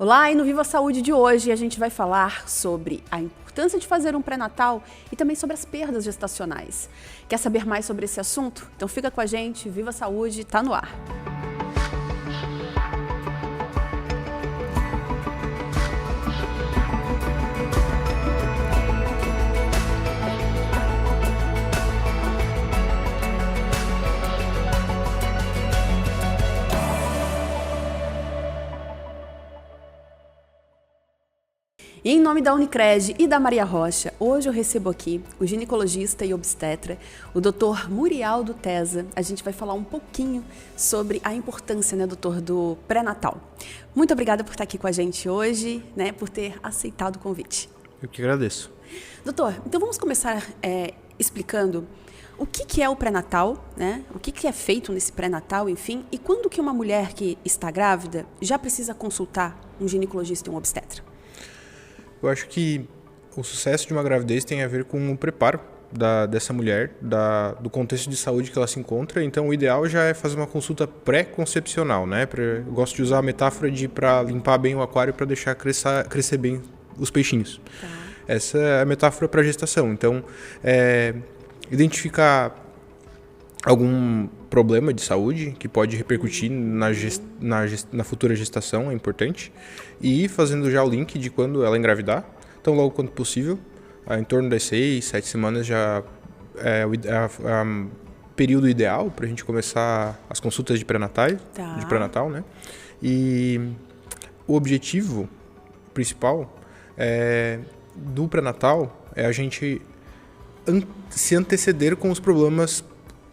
Olá, e no Viva Saúde de hoje a gente vai falar sobre a importância de fazer um pré-natal e também sobre as perdas gestacionais. Quer saber mais sobre esse assunto? Então fica com a gente, Viva Saúde, tá no ar. E em nome da Unicred e da Maria Rocha, hoje eu recebo aqui o ginecologista e obstetra, o Dr. Murialdo Tesa. A gente vai falar um pouquinho sobre a importância, né, doutor, do pré-natal. Muito obrigada por estar aqui com a gente hoje, né, por ter aceitado o convite. Eu que agradeço. Doutor, então vamos começar explicando o que é o pré-natal, né? O que é feito nesse pré-natal, enfim, e quando que uma mulher que está grávida já precisa consultar um ginecologista e um obstetra? Eu acho que o sucesso de uma gravidez tem a ver com o preparo dessa mulher, do contexto de saúde que ela se encontra. Então, o ideal já é fazer uma consulta pré-concepcional, né? Eu gosto de usar a metáfora de para limpar bem o aquário para deixar crescer bem os peixinhos. Tá. Essa é a metáfora para a gestação. Então, identificar algum problema de saúde que pode repercutir na futura gestação é importante, e ir fazendo já o link de quando ela engravidar. Então, logo quanto possível, em torno das 6, 7 semanas já é o período ideal para a gente começar as consultas de pré-natal, né? E o objetivo principal do pré-natal é a gente se anteceder com os problemas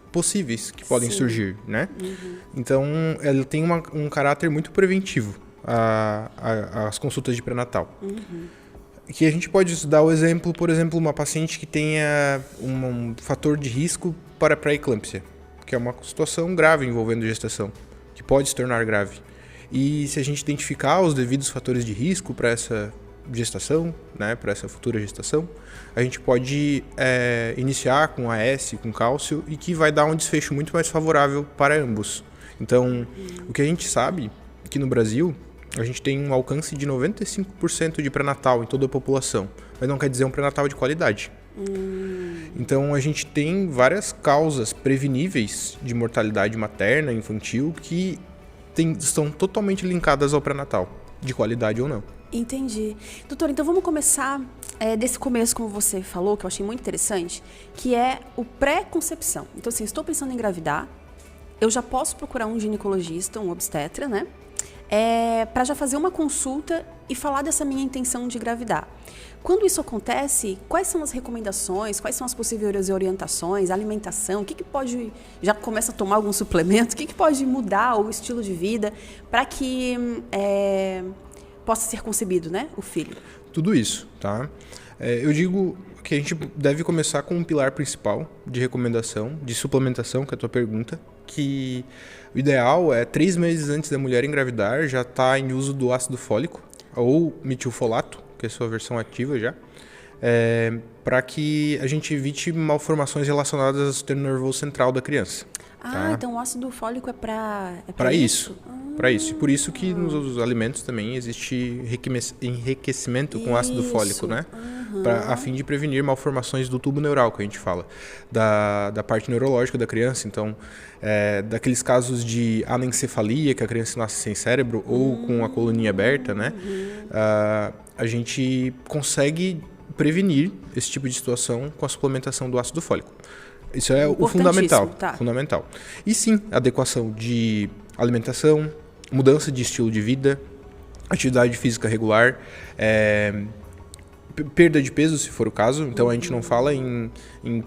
possíveis que podem surgir, né? Uhum. Então, ela tem um caráter muito preventivo, as consultas de pré-natal. Uhum. Que a gente pode dar o exemplo, por exemplo, uma paciente que tenha um fator de risco para pré-eclâmpsia, que é uma situação grave envolvendo gestação, que pode se tornar grave. E se a gente identificar os devidos fatores de risco para essa gestação, né, para essa futura gestação, a gente pode iniciar com AS, com cálcio, e que vai dar um desfecho muito mais favorável para ambos. Então, o que a gente sabe é que no Brasil a gente tem um alcance de 95% de pré-natal em toda a população, mas não quer dizer um pré-natal de qualidade. Então, a gente tem várias causas preveníveis de mortalidade materna e infantil que estão totalmente linkadas ao pré-natal, de qualidade ou não. Entendi. Doutor, então vamos começar desse começo, como você falou, que eu achei muito interessante, que é o pré-concepção. Então, assim, estou pensando em engravidar, eu já posso procurar um ginecologista, um obstetra, né? Para já fazer uma consulta e falar dessa minha intenção de engravidar. Quando isso acontece, quais são as recomendações, quais são as possíveis orientações, alimentação, o que pode, já começa a tomar algum suplemento, o que pode mudar o estilo de vida para que possa ser concebido, né, o filho? Tudo isso, tá? Eu digo que a gente deve começar com um pilar principal de recomendação, de suplementação, que é a tua pergunta, que o ideal é 3 meses antes da mulher engravidar já estar em uso do ácido fólico ou metilfolato, que é a sua versão ativa já, para que a gente evite malformações relacionadas ao sistema nervoso central da criança. Tá? Então o ácido fólico é para isso? Para isso. E por isso que nos alimentos também existe enriquecimento com ácido fólico, né? A fim de prevenir malformações do tubo neural, que a gente fala, da parte neurológica da criança. Então, daqueles casos de anencefalia, que a criança nasce sem cérebro, ou com a coluninha aberta, né? A gente consegue prevenir esse tipo de situação com a suplementação do ácido fólico. Isso é o fundamental. Tá. Fundamental. E sim, adequação de alimentação, mudança de estilo de vida, atividade física regular, perda de peso, se for o caso. Então, a gente não fala em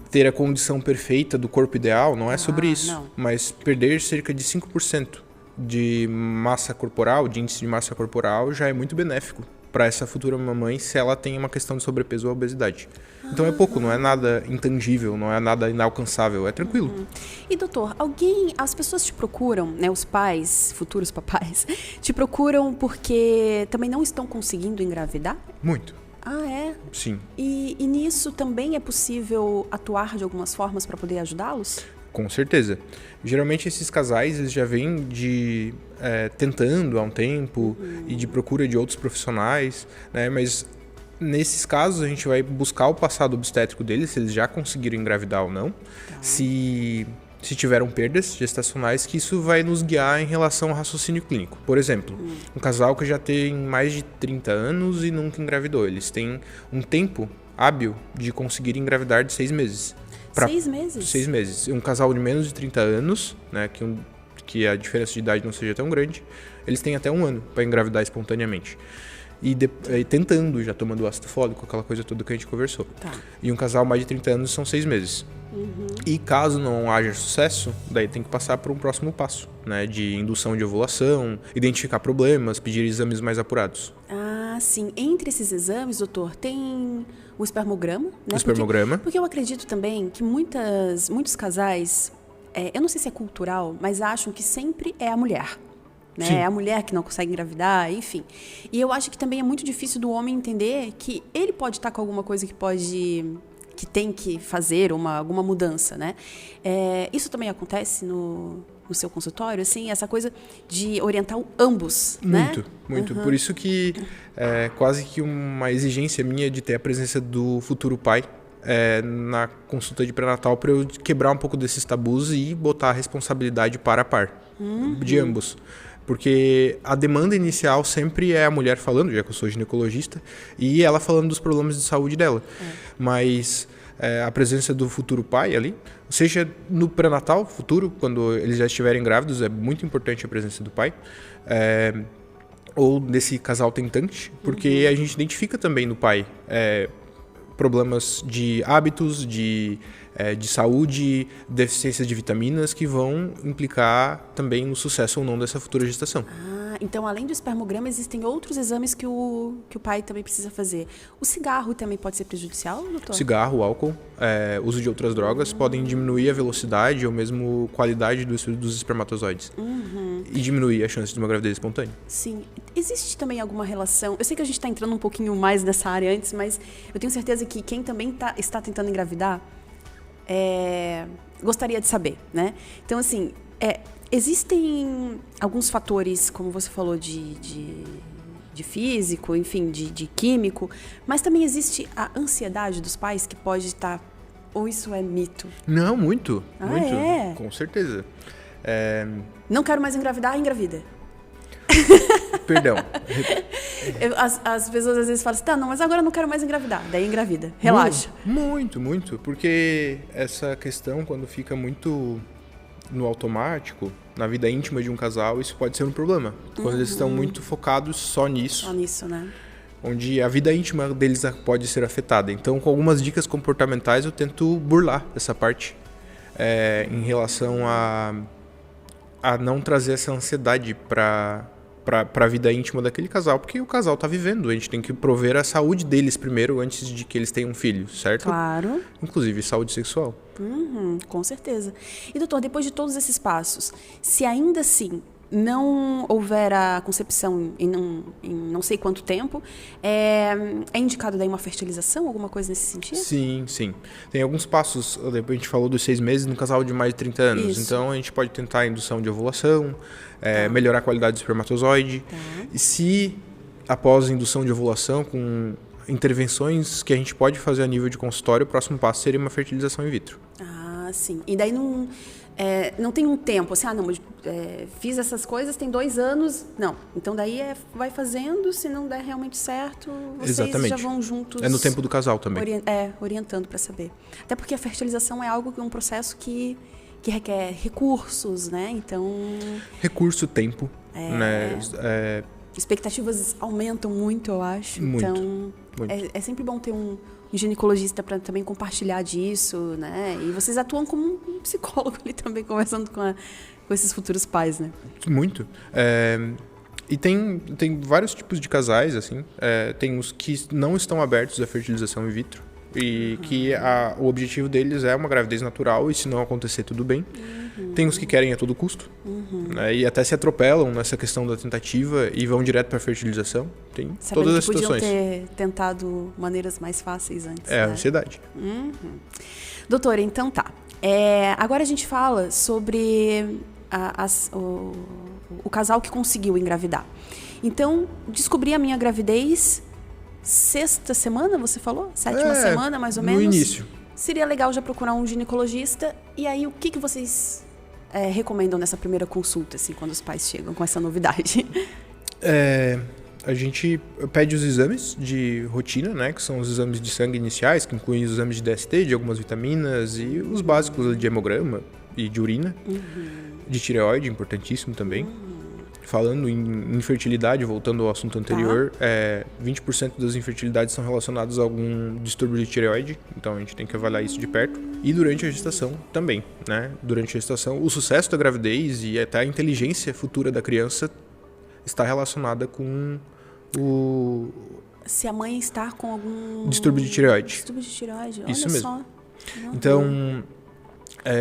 ter a condição perfeita do corpo ideal, não é sobre isso. Não. Mas perder cerca de 5% de massa corporal, de índice de massa corporal, já é muito benéfico para essa futura mamãe se ela tem uma questão de sobrepeso ou obesidade. Então é pouco, não é nada intangível, não é nada inalcançável, é tranquilo. E doutor, as pessoas te procuram, né, os pais, futuros papais, te procuram porque também não estão conseguindo engravidar? Muito. Ah, é? Sim. E nisso também é possível atuar de algumas formas para poder ajudá-los? Com certeza. Geralmente esses casais eles já vêm tentando há um tempo e de procura de outros profissionais, né? Mas nesses casos a gente vai buscar o passado obstétrico deles, se eles já conseguiram engravidar ou não, se tiveram perdas gestacionais, que isso vai nos guiar em relação ao raciocínio clínico. Por exemplo, um casal que já tem mais de 30 anos e nunca engravidou, eles têm um tempo hábil de conseguir engravidar de 6 meses. 6 meses? 6 meses. Um casal de menos de 30 anos, né, que a diferença de idade não seja tão grande, eles têm até 1 ano para engravidar espontaneamente. E tentando, já tomando ácido fólico, aquela coisa toda que a gente conversou. Tá. E um casal mais de 30 anos são 6 meses. E caso não haja sucesso, daí tem que passar para um próximo passo, né, de indução de ovulação, identificar problemas, pedir exames mais apurados. Ah, sim. Entre esses exames, doutor, tem o espermograma, né? O espermograma. Porque eu acredito também que muitos casais, eu não sei se é cultural, mas acham que sempre é a mulher. Né? Sim. É a mulher que não consegue engravidar, enfim. E eu acho que também é muito difícil do homem entender que ele pode estar com alguma coisa que tem que fazer alguma mudança, né? Isso também acontece no seu consultório, assim, essa coisa de orientar ambos, Muito, né? muito. Por isso que é quase que uma exigência minha de ter a presença do futuro pai na consulta de pré-natal, para eu quebrar um pouco desses tabus e botar a responsabilidade par a par de ambos. Porque a demanda inicial sempre é a mulher falando, já que eu sou ginecologista, e ela falando dos problemas de saúde dela. Mas a presença do futuro pai ali, seja no pré-natal futuro, quando eles já estiverem grávidos, é muito importante a presença do pai, ou desse casal tentante, porque a gente identifica também no pai problemas de hábitos, de saúde, deficiência de vitaminas, que vão implicar também no sucesso ou não dessa futura gestação. Então, além do espermograma, existem outros exames que o pai também precisa fazer. O cigarro também pode ser prejudicial, doutor? Cigarro, álcool, uso de outras drogas podem diminuir a velocidade ou mesmo qualidade dos espermatozoides. E diminuir a chance de uma gravidez espontânea. Sim. Existe também alguma relação... Eu sei que a gente está entrando um pouquinho mais nessa área antes, mas eu tenho certeza que quem também está tentando engravidar gostaria de saber, né? Então, assim... Existem alguns fatores, como você falou, de físico, enfim, de químico, mas também existe a ansiedade dos pais que pode estar... Ou isso é mito? Não, muito. Muito. É? Com certeza. Não quero mais engravidar, engravida. Perdão. As pessoas às vezes falam assim, não, mas agora eu não quero mais engravidar. Daí engravida. Relaxa. Muito, muito. Porque essa questão, quando fica muito no automático, na vida íntima de um casal, isso pode ser um problema. Quando eles estão muito focados só nisso. Só nisso, né? Onde a vida íntima deles pode ser afetada. Então, com algumas dicas comportamentais, eu tento burlar essa parte em relação a não trazer essa ansiedade para a vida íntima daquele casal, porque o casal está vivendo. A gente tem que prover a saúde deles primeiro, antes de que eles tenham filhos, certo? Claro. Inclusive saúde sexual. Com certeza. E, doutor, depois de todos esses passos, se ainda assim não houver a concepção em não sei quanto tempo, é indicado daí uma fertilização, alguma coisa nesse sentido? Sim, sim. Tem alguns passos, a gente falou dos 6 meses no casal de mais de 30 anos. Isso. Então, a gente pode tentar a indução de ovulação, melhorar a qualidade do espermatozoide. E se, após a indução de ovulação, com intervenções que a gente pode fazer a nível de consultório, o próximo passo seria uma fertilização in vitro. Sim. E daí não tem um tempo, assim, fiz essas coisas, tem 2 anos, não. Então daí vai fazendo, se não der realmente certo, vocês Exatamente. já vão juntos. É no tempo do casal também. Orientando para saber. Até porque a fertilização é um processo que requer recursos, né? Então... Recurso, tempo, né? Expectativas aumentam muito, eu acho. Muito, então, muito. É sempre bom ter um ginecologista para também compartilhar disso, né? E vocês atuam como um psicólogo ali também, conversando com esses futuros pais, né? Muito. E tem vários tipos de casais, assim. Tem os que não estão abertos à fertilização in vitro e que o objetivo deles é uma gravidez natural e se não acontecer, tudo bem. Tem os que querem a todo custo, né, e até se atropelam nessa questão da tentativa e vão direto para a fertilização. Tem Sabendo todas as que podiam situações. ter tentado maneiras mais fáceis antes. É a né? ansiedade. Doutora, então tá. Agora a gente fala sobre o casal que conseguiu engravidar. Então, descobri a minha gravidez sexta semana, você falou? Sétima semana, mais ou menos? No início. Seria legal já procurar um ginecologista. E aí, o que vocês recomendam nessa primeira consulta, assim, quando os pais chegam com essa novidade? A gente pede os exames de rotina, né, que são os exames de sangue iniciais, que incluem os exames de DST, de algumas vitaminas e os básicos de hemograma e de urina, de tireoide, importantíssimo também. Falando em infertilidade, voltando ao assunto anterior, 20% das infertilidades são relacionadas a algum distúrbio de tireoide, então a gente tem que avaliar isso de perto. E durante a gestação também, né? Durante a gestação, o sucesso da gravidez e até a inteligência futura da criança está relacionada com se a mãe está com algum distúrbio de tireoide. Distúrbio de tireoide, isso olha mesmo. Só. Então,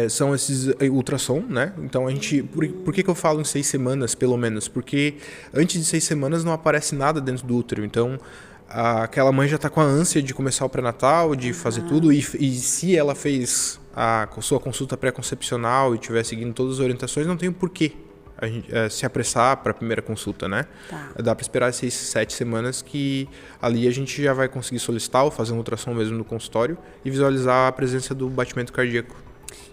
são esses ultrassom, né? Então a gente, por que eu falo em 6 semanas, pelo menos? Porque antes de 6 semanas não aparece nada dentro do útero. Então aquela mãe já está com a ânsia de começar o pré-natal, de fazer tudo. E se ela fez a sua consulta pré-concepcional e estiver seguindo todas as orientações, não tem o porquê a gente se apressar para a primeira consulta, né? Dá para esperar 6, 7 semanas que ali a gente já vai conseguir solicitar ou fazer um ultrassom mesmo no consultório e visualizar a presença do batimento cardíaco.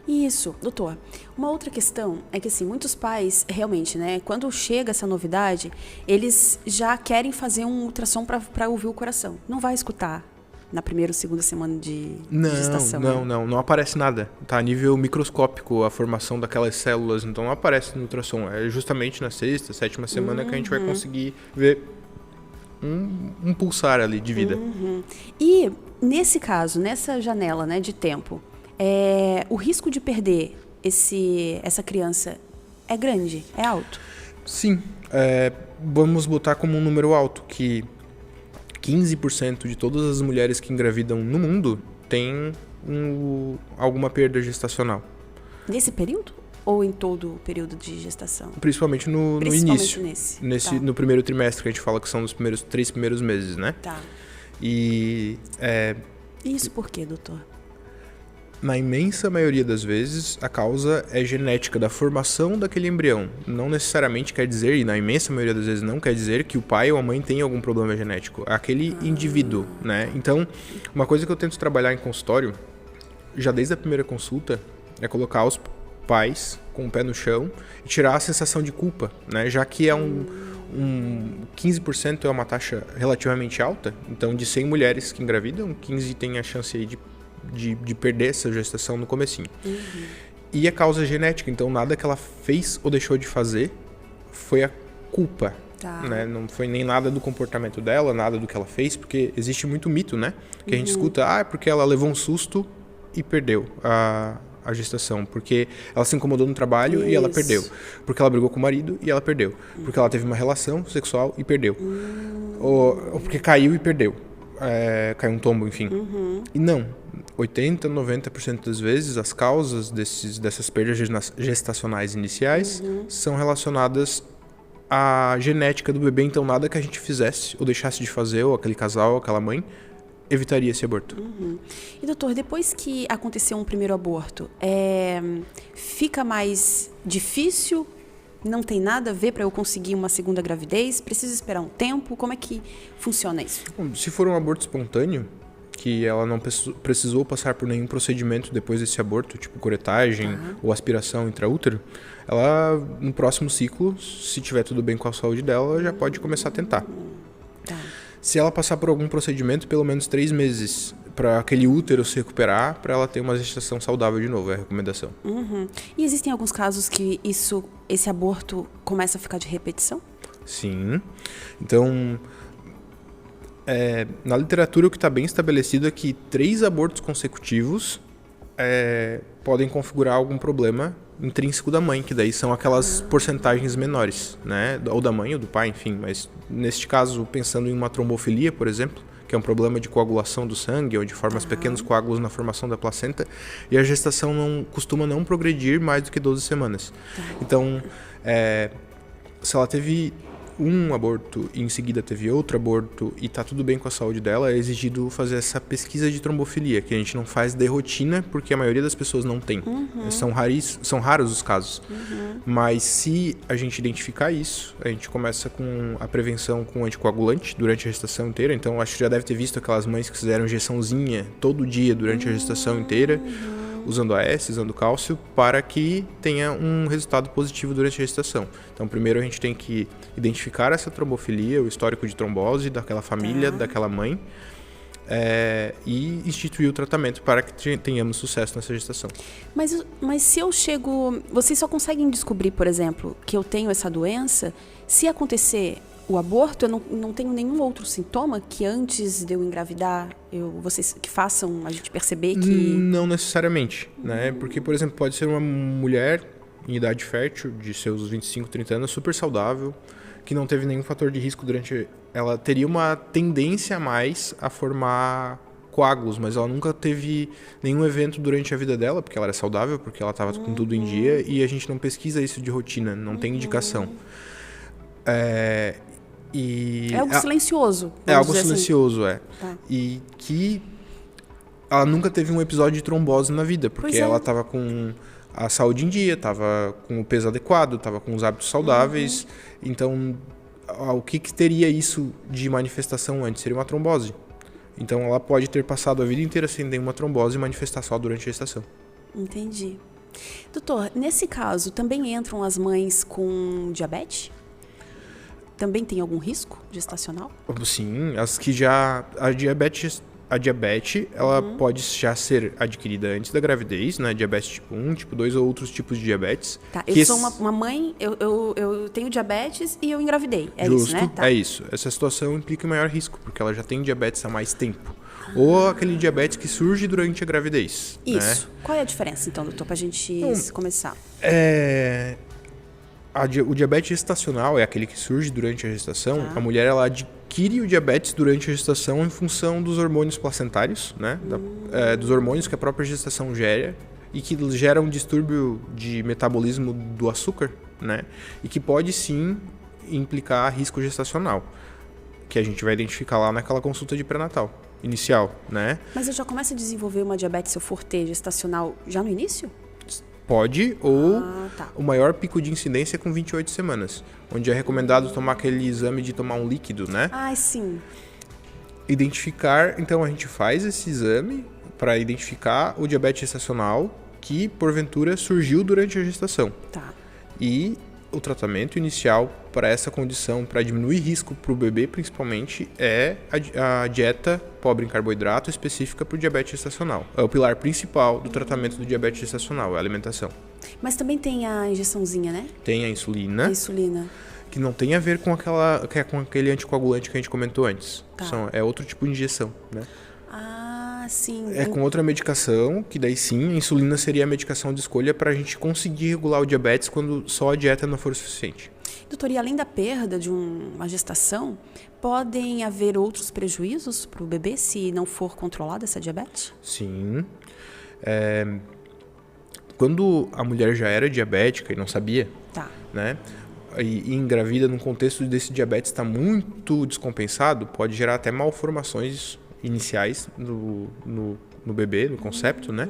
Isso, doutor. Uma outra questão é que, assim, muitos pais, realmente, né, quando chega essa novidade, eles já querem fazer um ultrassom para ouvir o coração. Não vai escutar na primeira ou segunda semana de gestação. Não aparece nada. Tá a nível microscópico a formação daquelas células, então não aparece no ultrassom. É justamente na sexta, sétima semana que a gente vai conseguir ver um pulsar ali de vida. E, nesse caso, nessa janela, né, de tempo, o risco de perder essa criança é grande? É alto? Sim. Vamos botar como um número alto, que 15% de todas as mulheres que engravidam no mundo têm alguma perda gestacional. Nesse período? Ou em todo o período de gestação? Principalmente no início. Tá. No primeiro trimestre, que a gente fala que são os 3 primeiros meses, né? Tá. E isso por quê, doutor? Na imensa maioria das vezes, a causa é genética da formação daquele embrião. Não necessariamente quer dizer, e na imensa maioria das vezes não quer dizer, que o pai ou a mãe tem algum problema genético. Aquele indivíduo, né? Então, uma coisa que eu tento trabalhar em consultório, já desde a primeira consulta, é colocar os pais com o pé no chão e tirar a sensação de culpa, né? Já que 15% é uma taxa relativamente alta, então de 100 mulheres que engravidam, 15 têm a chance aí de perder essa gestação no comecinho. E a causa genética, então nada que ela fez ou deixou de fazer foi a culpa. Né? Não foi nem nada do comportamento dela, nada do que ela fez, porque existe muito mito, né? Que a gente escuta, é porque ela levou um susto e perdeu a gestação, porque ela se incomodou no trabalho e ela perdeu, porque ela brigou com o marido e ela perdeu, porque ela teve uma relação sexual e perdeu, ou porque caiu e perdeu, caiu um tombo, enfim. E não, 80, 90% das vezes as causas dessas perdas gestacionais iniciais são relacionadas à genética do bebê, então nada que a gente fizesse ou deixasse de fazer, ou aquele casal, ou aquela mãe, evitaria esse aborto. E doutor, depois que aconteceu um primeiro aborto, fica mais difícil? Não tem nada a ver para eu conseguir uma segunda gravidez? Preciso esperar um tempo? Como é que funciona isso? Bom, se for um aborto espontâneo, que ela não precisou passar por nenhum procedimento depois desse aborto, tipo curetagem ou aspiração intraútero, ela, no próximo ciclo, se tiver tudo bem com a saúde dela, já pode começar a tentar. Se ela passar por algum procedimento, pelo menos 3 meses, para aquele útero se recuperar, para ela ter uma gestação saudável de novo, é a recomendação. E existem alguns casos que esse aborto começa a ficar de repetição? Sim. Então, na literatura o que está bem estabelecido é que 3 abortos consecutivos podem configurar algum problema intrínseco da mãe, que daí são aquelas porcentagens menores, né? Ou da mãe ou do pai, enfim. Mas neste caso, pensando em uma trombofilia, por exemplo, que é um problema de coagulação do sangue, onde forma pequenos coágulos na formação da placenta, e a gestação costuma não progredir mais do que 12 semanas. Então, se ela teve um aborto e em seguida teve outro aborto e tá tudo bem com a saúde dela, é exigido fazer essa pesquisa de trombofilia, que a gente não faz de rotina porque a maioria das pessoas não tem. São raros os casos. Mas se a gente identificar isso, a gente começa com a prevenção com anticoagulante durante a gestação inteira. Então acho que já deve ter visto aquelas mães que fizeram injeçãozinha todo dia durante a gestação inteira, usando AS, usando cálcio, para que tenha um resultado positivo durante a gestação. Então, primeiro a gente tem que identificar essa trombofilia, o histórico de trombose daquela família, daquela mãe, e instituir o tratamento para que tenhamos sucesso nessa gestação. Mas se eu chego... Vocês só conseguem descobrir, por exemplo, que eu tenho essa doença se acontecer o aborto, eu não tenho nenhum outro sintoma que antes de eu engravidar, vocês que façam a gente perceber que... Não necessariamente, né? Porque, por exemplo, pode ser uma mulher em idade fértil, de seus 25, 30 anos, super saudável, que não teve nenhum fator de risco durante... Ela teria uma tendência a mais a formar coágulos, mas ela nunca teve nenhum evento durante a vida dela, porque ela era saudável, porque ela estava com tudo em dia, e a gente não pesquisa isso de rotina, não tem indicação. É algo silencioso. É algo silencioso, assim. Tá. E que ela nunca teve um episódio de trombose na vida, porque ela estava com a saúde em dia, estava com o peso adequado, estava com os hábitos saudáveis. Então, o que teria isso de manifestação antes? Seria uma trombose. Então, ela pode ter passado a vida inteira sem nenhuma trombose e manifestar só durante a gestação. Entendi. Doutor, nesse caso, também entram as mães com diabetes? Também tem algum risco gestacional? Sim, as que já... A diabetes, ela pode já ser adquirida antes da gravidez, né? Diabetes tipo 1, tipo 2 ou outros tipos de diabetes. Tá, eu sou uma mãe, eu tenho diabetes e eu engravidei. É Justo, isso, né? Tá. É isso. Essa situação implica maior risco, porque ela já tem diabetes há mais tempo. Ou aquele diabetes que surge durante a gravidez. Isso. Né? Qual é a diferença, então, doutor, pra gente começar? O diabetes gestacional é aquele que surge durante a gestação. A mulher, ela adquire o diabetes durante a gestação em função dos hormônios placentários, né? Dos hormônios que a própria gestação gera e que geram um distúrbio de metabolismo do açúcar, né? E que pode sim implicar risco gestacional, que a gente vai identificar lá naquela consulta de pré-natal inicial, né? Mas eu já começo a desenvolver uma diabetes se eu for ter gestacional já no início? Pode, ou o maior pico de incidência é com 28 semanas, onde é recomendado tomar aquele exame de tomar um líquido, né? Sim. Identificar, então a gente faz esse exame para identificar o diabetes gestacional que, porventura, surgiu durante a gestação. Tá. E o tratamento inicial para essa condição, para diminuir risco para o bebê, principalmente, é a dieta pobre em carboidrato específica para o diabetes gestacional. É o pilar principal do tratamento do diabetes gestacional, é a alimentação. Mas também tem a injeçãozinha, né? Tem a insulina. A insulina. Que não tem a ver com com aquele anticoagulante que a gente comentou antes. Tá. É outro tipo de injeção, né? Sim. É com outra medicação, que daí sim, a insulina seria a medicação de escolha para a gente conseguir regular o diabetes quando só a dieta não for suficiente. Doutor, e além da perda de uma gestação, podem haver outros prejuízos para o bebê se não for controlada essa diabetes? Sim. Quando a mulher já era diabética e não sabia, né? E engravida num contexto desse diabetes estar muito descompensado, pode gerar até malformações iniciais no bebê, no concepto, né?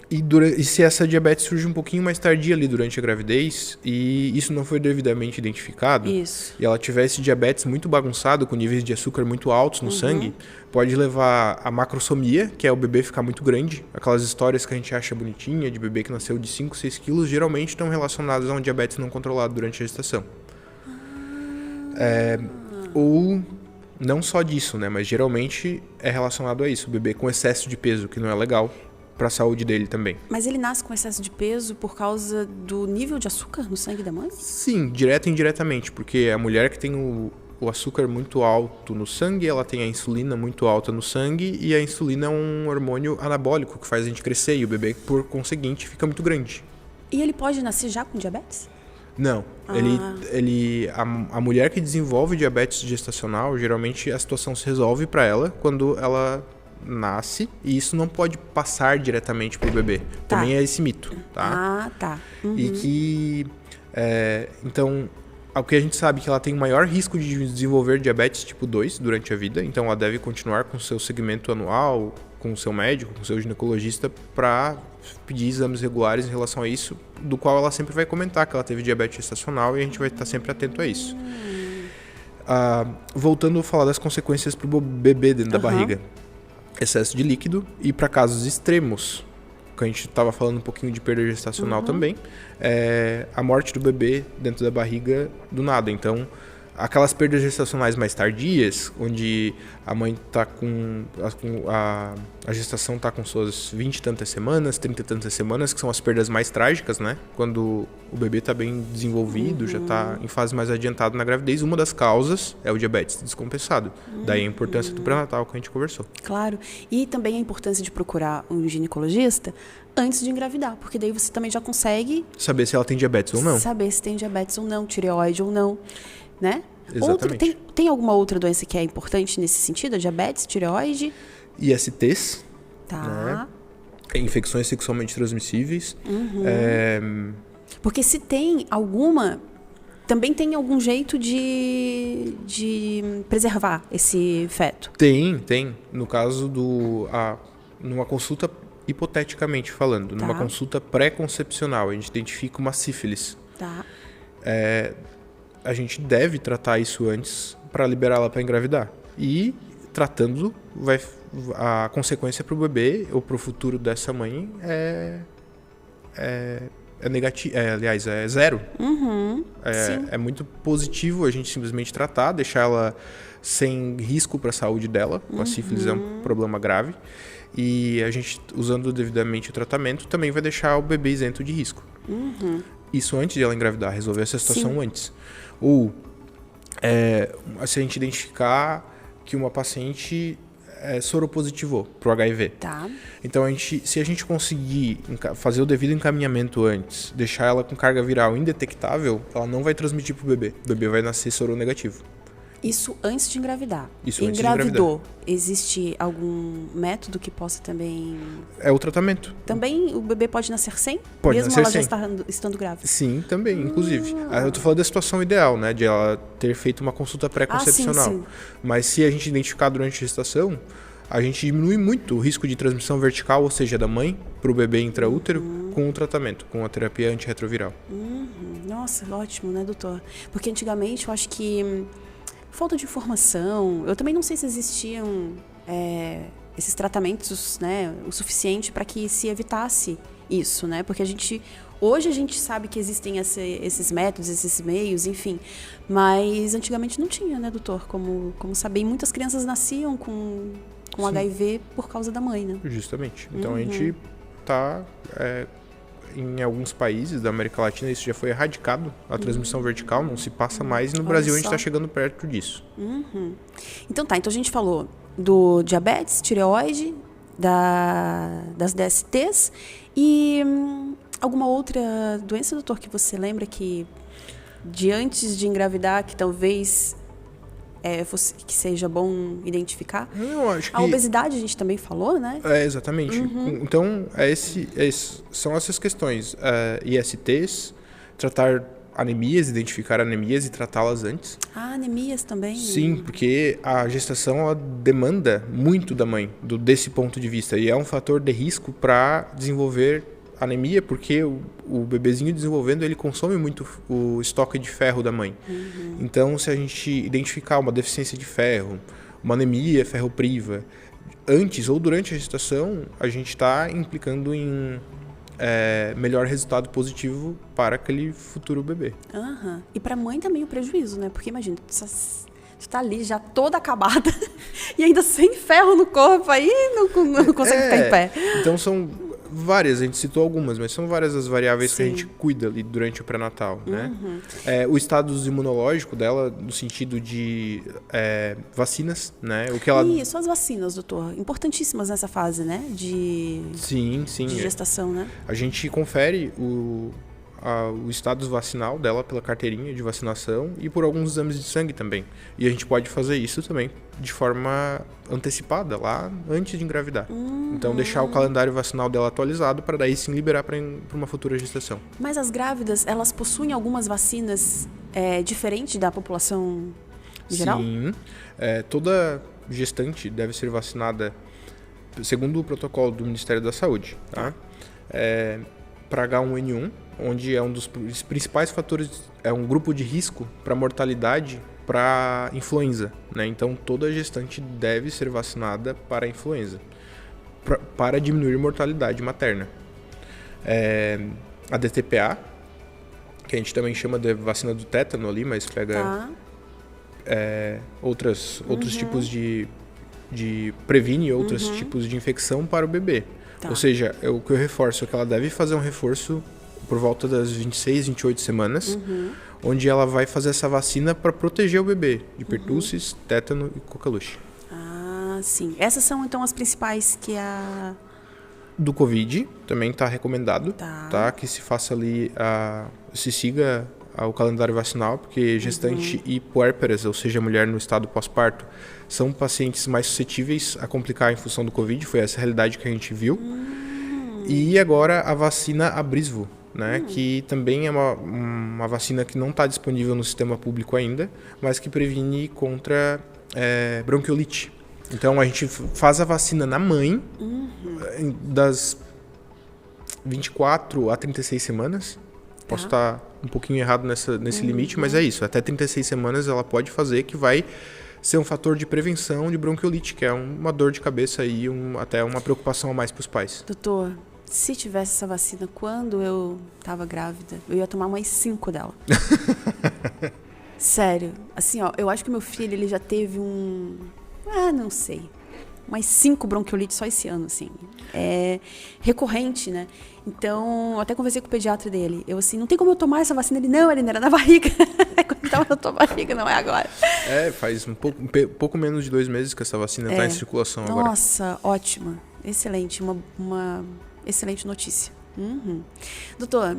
E se essa diabetes surge um pouquinho mais tardia ali durante a gravidez e isso não foi devidamente identificado, e ela tiver esse diabetes muito bagunçado, com níveis de açúcar muito altos no sangue, pode levar a macrosomia, que é o bebê ficar muito grande. Aquelas histórias que a gente acha bonitinha, de bebê que nasceu de 5, 6 quilos, geralmente estão relacionadas a um diabetes não controlado durante a gestação. Ou não só disso, né? Mas geralmente é relacionado a isso, o bebê com excesso de peso, que não é legal para a saúde dele também. Mas ele nasce com excesso de peso por causa do nível de açúcar no sangue da mãe? Sim, direta e indiretamente, porque a mulher que tem o açúcar muito alto no sangue, ela tem a insulina muito alta no sangue, e a insulina é um hormônio anabólico que faz a gente crescer, e o bebê, por conseguinte, fica muito grande. E ele pode nascer já com diabetes? Não. A mulher que desenvolve diabetes gestacional, geralmente a situação se resolve para ela quando ela nasce, e isso não pode passar diretamente pro bebê. Também é esse mito, tá? Tá. E que, então, o que a gente sabe é que ela tem o maior risco de desenvolver diabetes tipo 2 durante a vida, então ela deve continuar com o seu segmento anual, com o seu médico, com o seu ginecologista, para pedir exames regulares em relação a isso, do qual ela sempre vai comentar que ela teve diabetes gestacional e a gente vai estar sempre atento a isso. Voltando a falar das consequências para o bebê dentro da barriga. Excesso de líquido e para casos extremos, que a gente estava falando um pouquinho de perda gestacional também, a morte do bebê dentro da barriga do nada. Então, aquelas perdas gestacionais mais tardias, onde a mãe está a gestação está com suas 20 e tantas semanas, 30 e tantas semanas, que são as perdas mais trágicas, né? Quando o bebê está bem desenvolvido, já está em fase mais adiantada na gravidez, uma das causas é o diabetes descompensado. Daí a importância do pré-natal que a gente conversou. Claro. E também a importância de procurar um ginecologista antes de engravidar, porque daí você também já consegue saber se ela tem diabetes ou não. Saber se tem diabetes ou não, tireoide ou não, né? Exatamente. Tem alguma outra doença que é importante nesse sentido? A diabetes, tireoide? ISTs. Tá. Né? Infecções sexualmente transmissíveis. Porque se tem alguma, também tem algum jeito de preservar esse feto? Tem. No caso numa consulta, hipoteticamente falando, numa consulta pré-concepcional, a gente identifica uma sífilis. Tá. A gente deve tratar isso antes para liberá-la para engravidar. E tratando, a consequência para o bebê ou para o futuro dessa mãe é negativo, aliás, é zero. É muito positivo a gente simplesmente tratar, deixar ela sem risco para a saúde dela. A sífilis é um problema grave. E a gente, usando devidamente o tratamento, também vai deixar o bebê isento de risco. Isso antes de ela engravidar, resolver essa situação antes. Ou se a gente identificar que uma paciente soropositivou para o HIV. Tá. Então, se a gente conseguir fazer o devido encaminhamento antes, deixar ela com carga viral indetectável, ela não vai transmitir para o bebê. O bebê vai nascer soronegativo. Isso antes de engravidar. Isso antes de engravidar. Existe algum método que possa também... É o tratamento. Também o bebê pode nascer sem? Pode mesmo nascer ela sem. Já estando grávida? Sim, também, inclusive. Eu tô falando da situação ideal, né? De ela ter feito uma consulta pré-concepcional. Sim. Mas se a gente identificar durante a gestação, a gente diminui muito o risco de transmissão vertical, ou seja, da mãe para o bebê intraútero, com o tratamento, com a terapia antirretroviral. Nossa, ótimo, né, doutor? Porque antigamente eu acho que falta de informação. Eu também não sei se existiam esses tratamentos, né, o suficiente para que se evitasse isso, né? Porque hoje a gente sabe que existem esses métodos, esses meios, enfim. Mas antigamente não tinha, né, doutor? Como saber. E muitas crianças nasciam com HIV por causa da mãe, né? Justamente. Então a gente está... em alguns países da América Latina isso já foi erradicado, a transmissão vertical não se passa mais, e no Brasil a gente está chegando perto disso. Então a gente falou do diabetes, tireoide, das DSTs e alguma outra doença, doutor, que você lembra que de antes de engravidar, que talvez que seja bom identificar? Eu acho que... A obesidade a gente também falou, né? Exatamente. Então, são essas questões. ISTs, tratar anemias, identificar anemias e tratá-las antes. Anemias também? Sim, porque a gestação ela demanda muito da mãe, desse ponto de vista. E é um fator de risco para desenvolver anemia, porque o bebezinho desenvolvendo, ele consome muito o estoque de ferro da mãe. Então, se a gente identificar uma deficiência de ferro, uma anemia ferropriva, antes ou durante a gestação, a gente está implicando em melhor resultado positivo para aquele futuro bebê. E para a mãe também o prejuízo, né? Porque imagina, você está ali já toda acabada e ainda sem ferro no corpo, aí não consegue ficar em pé. Então são várias, a gente citou algumas, mas são várias as variáveis que a gente cuida ali durante o pré-natal, né? O status imunológico dela, no sentido de vacinas, né? Isso, as vacinas, doutor. Importantíssimas nessa fase, né? De Sim. de gestação, né? A gente confere o status vacinal dela pela carteirinha de vacinação e por alguns exames de sangue também. E a gente pode fazer isso também de forma antecipada, lá antes de engravidar. Então, deixar o calendário vacinal dela atualizado para daí sim liberar para uma futura gestação. Mas as grávidas, elas possuem algumas vacinas diferentes da população em geral? Sim. Toda gestante deve ser vacinada segundo o protocolo do Ministério da Saúde, tá? Para H1N1, onde é um dos principais fatores, é um grupo de risco para mortalidade para influenza, né? Então, toda gestante deve ser vacinada para a influenza, para diminuir mortalidade materna. A DTPA, que a gente também chama de vacina do tétano ali, mas pega outros tipos previne outros tipos de infecção para o bebê. Tá. Ou seja, o que eu reforço é que ela deve fazer um reforço por volta das 26, 28 semanas, onde ela vai fazer essa vacina para proteger o bebê de pertussis, tétano e coqueluche. Ah, sim. Essas são, então, as principais que Do Covid também está recomendado, tá? Que se faça ali, se siga o calendário vacinal, porque gestante e puérperas, ou seja, mulher no estado pós-parto, são pacientes mais suscetíveis a complicar em função do Covid, foi essa a realidade que a gente viu. E agora a vacina Abrisvo, né, que também é uma vacina que não está disponível no sistema público ainda, mas que previne contra bronquiolite. Então a gente faz a vacina na mãe das 24 a 36 semanas. Posso estar um pouquinho errado nesse limite, mas é isso. Até 36 semanas ela pode fazer, que vai ser um fator de prevenção de bronquiolite, que é uma dor de cabeça e até uma preocupação a mais para os pais. Doutor, se tivesse essa vacina quando eu estava grávida, eu ia tomar mais 5 dela. Sério. Assim, ó, eu acho que meu filho, ele já teve não sei. Mais 5 bronquiolites só esse ano, assim. É recorrente, né? Então, eu até conversei com o pediatra dele. Eu, assim, não tem como eu tomar essa vacina? Ele, não, era na barriga. Quando estava na tua barriga, não é agora. Faz um pouco menos de 2 meses que essa vacina está em circulação agora. Nossa, ótima. Excelente. Uma excelente notícia. Doutor,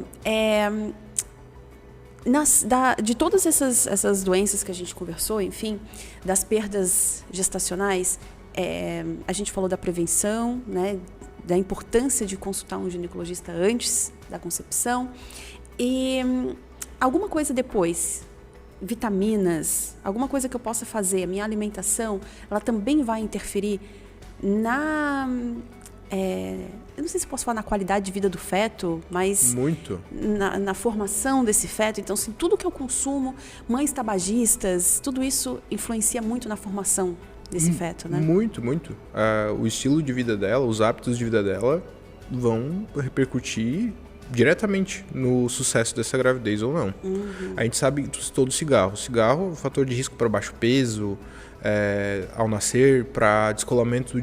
de todas essas doenças que a gente conversou, enfim, das perdas gestacionais, a gente falou da prevenção, né, da importância de consultar um ginecologista antes da concepção. E alguma coisa depois, vitaminas, alguma coisa que eu possa fazer, a minha alimentação, ela também vai interferir eu não sei se posso falar na qualidade de vida do feto, mas muito na formação desse feto. Então, assim, tudo que eu consumo, mães tabagistas, tudo isso influencia muito na formação desse feto, né? Muito, muito. O estilo de vida dela, os hábitos de vida dela vão repercutir diretamente no sucesso dessa gravidez ou não. A gente sabe todo cigarro. Cigarro é um fator de risco para baixo peso, ao nascer, para descolamento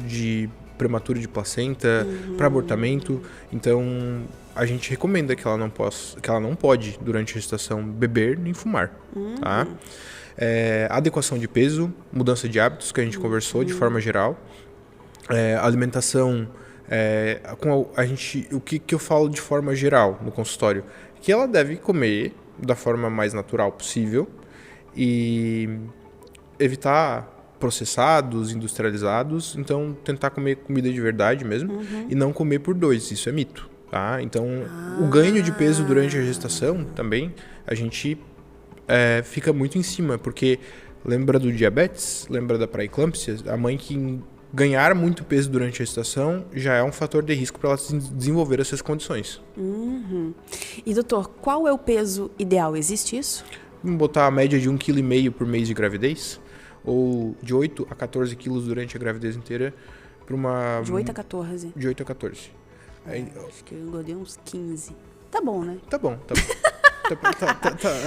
prematuro de placenta, para abortamento. Então, a gente recomenda que ela não pode, durante a gestação, beber nem fumar, tá? Adequação de peso, mudança de hábitos, que a gente conversou de forma geral. Alimentação, o que eu falo de forma geral no consultório? Que ela deve comer da forma mais natural possível e evitar processados, industrializados, então tentar comer comida de verdade mesmo e não comer por 2, isso é mito, tá? Então, o ganho de peso durante a gestação também, a gente fica muito em cima, porque lembra do diabetes, lembra da pré-eclâmpsia, a mãe que ganhar muito peso durante a gestação já é um fator de risco para ela desenvolver essas condições. E doutor, qual é o peso ideal? Existe isso? Vamos botar a média de 1,5 kg por mês de gravidez, ou de 8 a 14 quilos durante a gravidez inteira, para uma... De 8 a 14? De 8 a 14. Acho que eu engordei uns 15. Tá bom, né? Tá bom.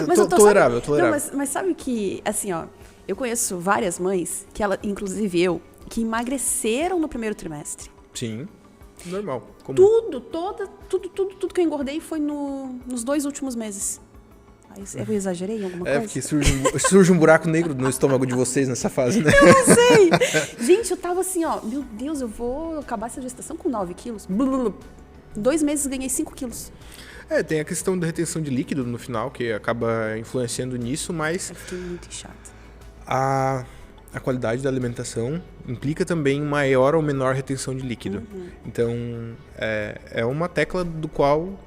Mas tolerável. Não, mas sabe que, assim, ó, eu conheço várias mães, inclusive eu, que emagreceram no primeiro trimestre. Sim, normal. Comum. Tudo que eu engordei foi nos 2 últimos meses. Eu exagerei em alguma coisa? Porque surge um buraco negro no estômago de vocês nessa fase, né? Eu não sei. Gente, eu tava assim, ó, meu Deus, eu vou acabar essa gestação com 9 quilos. 2 meses ganhei 5 quilos. Tem a questão da retenção de líquido no final, que acaba influenciando nisso, mas Eu fiquei muito inchada. a qualidade da alimentação implica também maior ou menor retenção de líquido. Então, é uma tecla do qual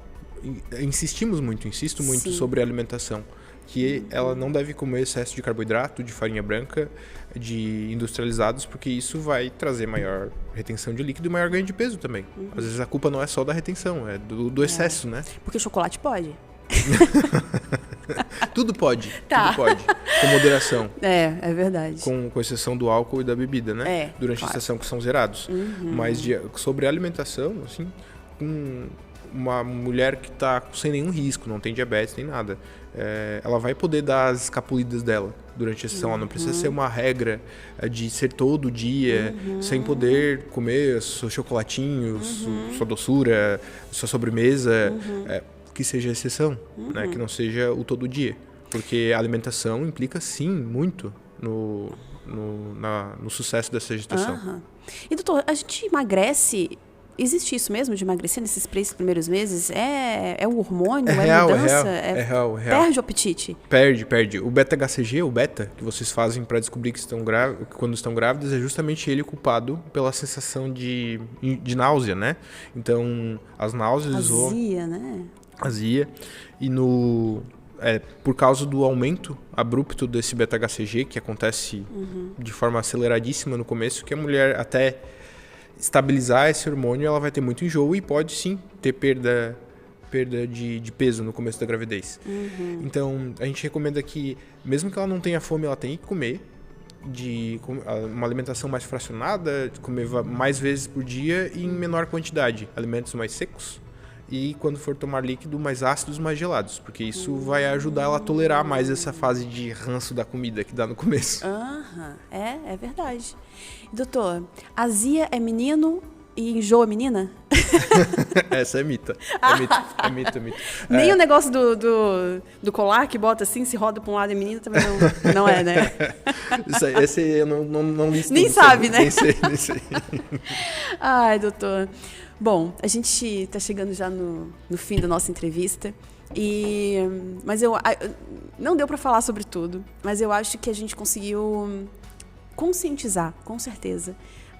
insisto muito Sim. sobre a alimentação. Que ela não deve comer excesso de carboidrato, de farinha branca, de industrializados, porque isso vai trazer maior retenção de líquido e maior ganho de peso também. Às vezes a culpa não é só da retenção, é do excesso, né? Porque chocolate pode. Tudo pode, Tá. tudo pode, com moderação. É verdade. Com exceção do álcool e da bebida, né? Durante claro. a estação que são zerados. Mas sobre a alimentação, assim, uma mulher que está sem nenhum risco, não tem diabetes nem nada, ela vai poder dar as escapulidas dela durante a sessão. Ela não precisa ser uma regra de ser todo dia, sem poder comer seu chocolatinho, sua doçura, sua sobremesa, que seja a exceção, né? Que não seja o todo dia. Porque a alimentação implica, sim, muito no sucesso dessa gestação. E, doutor, a gente emagrece... Existe isso mesmo, de emagrecer nesses 3 primeiros meses? É o hormônio? É real, mudança? é real. Perde o apetite? Perde. O beta-HCG, o beta, que vocês fazem para descobrir que quando estão grávidas, é justamente ele culpado pela sensação de náusea, né? Então, as náuseas... Azia, né? Azia. E por causa do aumento abrupto desse beta-HCG, que acontece de forma aceleradíssima no começo, que a mulher até estabilizar esse hormônio, ela vai ter muito enjoo e pode sim ter perda de peso no começo da gravidez. Então, a gente recomenda que, mesmo que ela não tenha fome, ela tem que comer uma alimentação mais fracionada, comer mais vezes por dia e em menor quantidade. Alimentos mais secos e, quando for tomar líquido, mais ácidos, mais gelados, porque isso vai ajudar ela a tolerar mais essa fase de ranço da comida que dá no começo. É verdade. Doutor, azia é menino e enjoo é menina? Essa é mito. É mito. Nem o negócio do colar que bota assim, se roda pra um lado é menina, também não é, né? Esse eu não li. Nem sabe, né? Nem sei. Ai, doutor. Bom, a gente está chegando já no fim da nossa entrevista. Mas não deu para falar sobre tudo, mas eu acho que a gente conseguiu conscientizar, com certeza,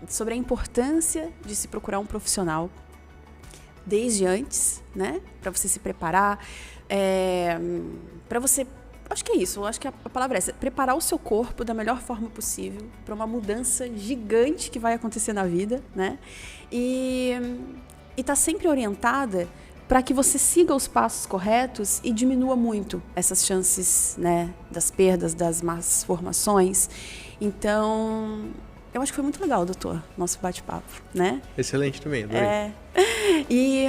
sobre a importância de se procurar um profissional desde antes, né? Para você se preparar, para você... Acho que é isso, acho que a palavra é essa, preparar o seu corpo da melhor forma possível para uma mudança gigante que vai acontecer na vida, né? E tá sempre orientada para que você siga os passos corretos e diminua muito essas chances, né, das perdas, das más formações. Então, eu acho que foi muito legal, doutor, nosso bate-papo, né? Excelente também, adorei. E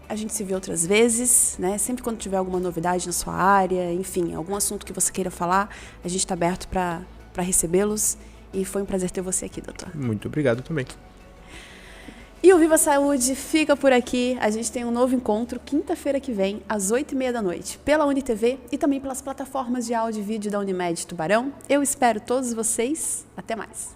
a gente se vê outras vezes, né? Sempre quando tiver alguma novidade na sua área, enfim, algum assunto que você queira falar, a gente está aberto para recebê-los. E foi um prazer ter você aqui, doutor. Muito obrigado também. E o Viva Saúde fica por aqui. A gente tem um novo encontro quinta-feira que vem, às 20h30 da noite, pela UniTV e também pelas plataformas de áudio e vídeo da Unimed Tubarão. Eu espero todos vocês. Até mais.